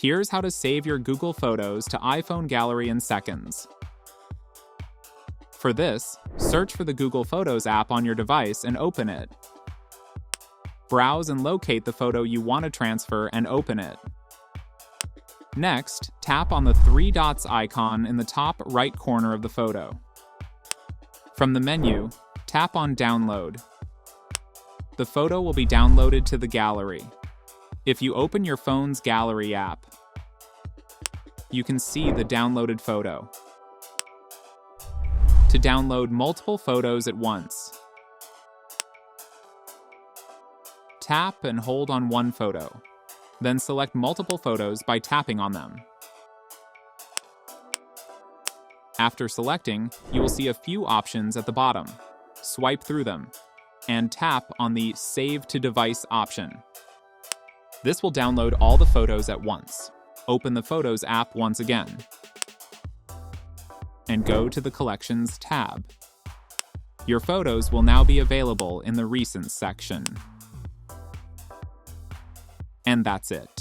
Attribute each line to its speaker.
Speaker 1: Here's how to save your Google Photos to iPhone Gallery in seconds. For this, search for the Google Photos app on your device and open it. Browse and locate the photo you want to transfer and open it. Next, tap on the three dots icon in the top right corner of the photo. From the menu, tap on Download. The photo will be downloaded to the gallery. If you open your phone's Gallery app, you can see the downloaded photo. To download multiple photos at once, tap and hold on one photo, then select multiple photos by tapping on them. After selecting, you will see a few options at the bottom. Swipe through them, and tap on the Save to Device option. This will download all the photos at once. Open the Photos app once again, and go to the Collections tab. Your photos will now be available in the Recent section. And that's it.